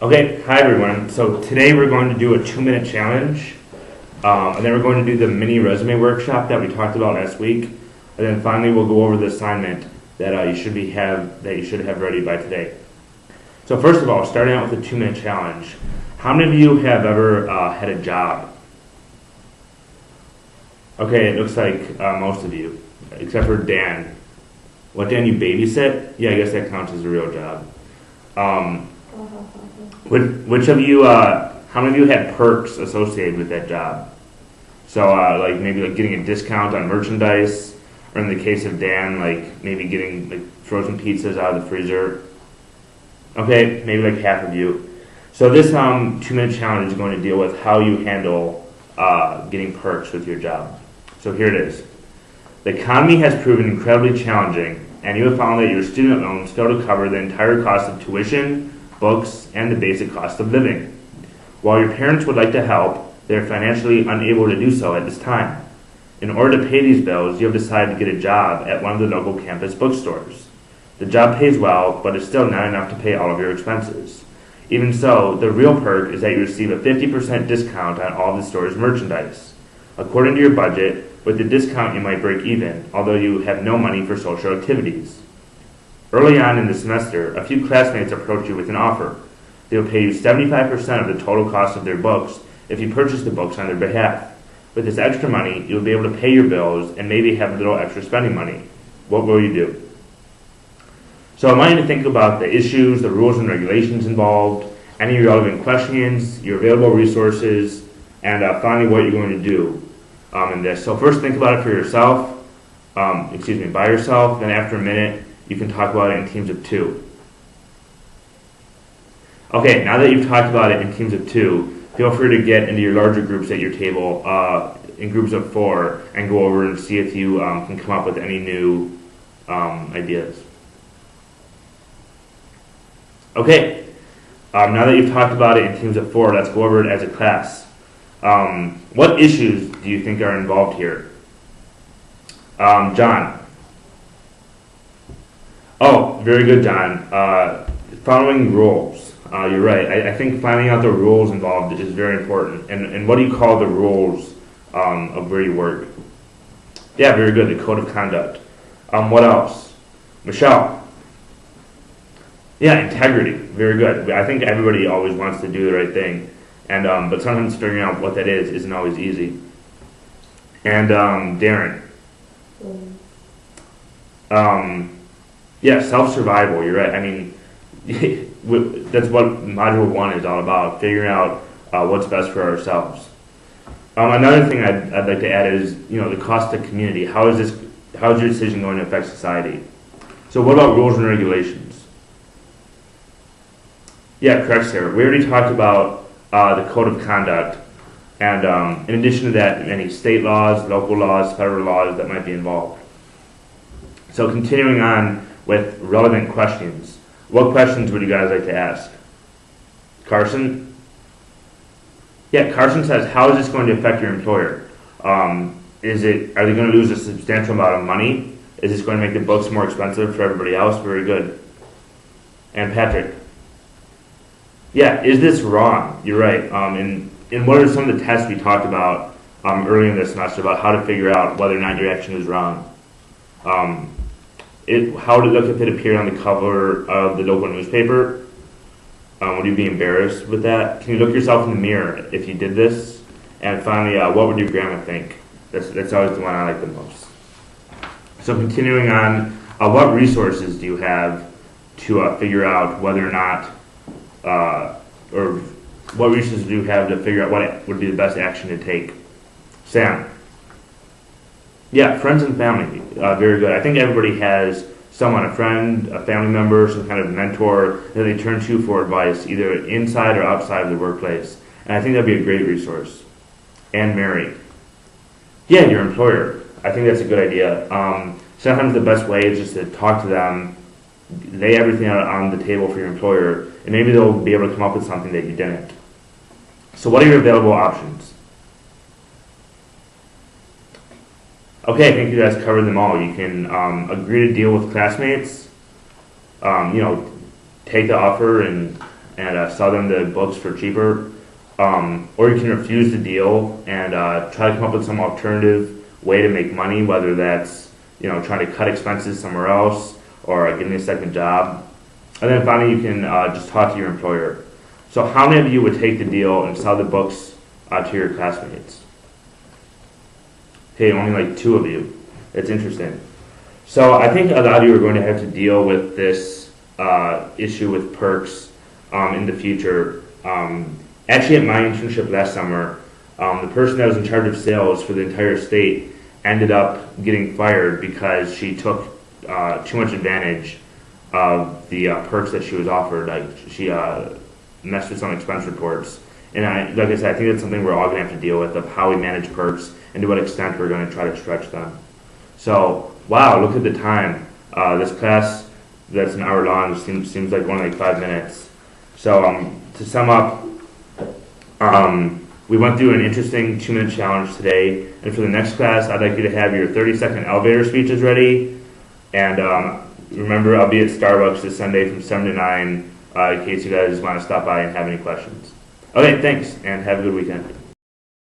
Okay, hi everyone. So today we're going to do a 2-minute challenge, and then we're going to do the mini resume workshop that we talked about last week, and then finally we'll go over the assignment that you should have ready by today. So first of all, starting out with the 2-minute challenge, how many of you have ever had a job? Okay, it looks like most of you, except for Dan. What, Dan, you babysit? Yeah, I guess that counts as a real job. Which of you, how many of you had perks associated with that job? So, like maybe like getting a discount on merchandise, or in the case of Dan, like maybe getting like frozen pizzas out of the freezer. Okay, maybe like half of you. So this 2-minute challenge is going to deal with how you handle getting perks with your job. So here it is. The economy has proven incredibly challenging, and you have found that your student loans fail to cover the entire cost of tuition, books, and the basic cost of living. While your parents would like to help, they are financially unable to do so at this time. In order to pay these bills, you have decided to get a job at one of the local campus bookstores. The job pays well, but is still not enough to pay all of your expenses. Even so, the real perk is that you receive a 50% discount on all of the store's merchandise. According to your budget, with the discount you might break even, although you have no money for social activities. Early on in the semester, a few classmates approach you with an offer. They will pay you 75% of the total cost of their books if you purchase the books on their behalf. With this extra money, you'll be able to pay your bills and maybe have a little extra spending money. What will you do? So I want you to think about the issues, the rules and regulations involved, any relevant questions, your available resources, and finally what you're going to do in this. So first think about it for yourself, by yourself, then after a minute, you can talk about it in teams of 2. Okay, now that you've talked about it in teams of 2, feel free to get into your larger groups at your table in groups of 4 and go over and see if you can come up with any new ideas. Okay, now that you've talked about it in teams of 4, let's go over it as a class. What issues do you think are involved here? John. Oh, very good, John. Following rules. You're right. I think finding out the rules involved is very important. And what do you call the rules of where you work? Yeah, very good. The code of conduct. What else? Michelle. Yeah, integrity. Very good. I think everybody always wants to do the right thing, and but sometimes figuring out what that is isn't always easy. And Darren. Yeah, self-survival, you're right. I mean, that's what Module 1 is all about, figuring out what's best for ourselves. Another thing I'd like to add is, the cost to community. How is your decision going to affect society? So what about rules and regulations? Yeah, correct, Sarah. We already talked about the code of conduct, and in addition to that, any state laws, local laws, federal laws that might be involved. So continuing on with relevant questions. What questions would you guys like to ask? Carson? Yeah, Carson says, how is this going to affect your employer? Are they going to lose a substantial amount of money? Is this going to make the books more expensive for everybody else? Very good. And Patrick? Yeah, is this wrong? You're right. And what are some of the tests we talked about earlier in the semester about how to figure out whether or not your action is wrong? How would it look if it appeared on the cover of the local newspaper? Would you be embarrassed with that? Can you look yourself in the mirror if you did this? And finally, what would your grandma think? That's always the one I like the most. So continuing on, what resources do you have to figure out whether or not, or what resources do you have to figure out what would be the best action to take? Sam? Yeah, friends and family, very good. I think everybody has someone, a friend, a family member, some kind of mentor that they turn to for advice, either inside or outside of the workplace. And I think that'd be a great resource. And Mary. Yeah, your employer. I think that's a good idea. Sometimes the best way is just to talk to them, lay everything out on the table for your employer, and maybe they'll be able to come up with something that you didn't. So what are your available options? Okay, I think you guys covered them all. You can agree to deal with classmates, take the offer and and sell them the books for cheaper, or you can refuse the deal and try to come up with some alternative way to make money, whether that's trying to cut expenses somewhere else or getting a second job. And then finally, you can just talk to your employer. So how many of you would take the deal and sell the books to your classmates? Hey, only like 2 of you. It's interesting. So I think a lot of you are going to have to deal with this issue with perks in the future. Actually, at my internship last summer, the person that was in charge of sales for the entire state ended up getting fired because she took too much advantage of the perks that she was offered. Like she messed with some expense reports. And like I said, I think that's something we're all going to have to deal with, of how we manage perks and to what extent we're going to try to stretch them. So, wow, look at the time. This class that's an hour long seems like only like 5 minutes. So to sum up, we went through an interesting 2-minute challenge today. And for the next class, I'd like you to have your 30-second elevator speeches ready. And remember, I'll be at Starbucks this Sunday from 7 to 9 in case you guys want to stop by and have any questions. Okay, thanks, and have a good weekend.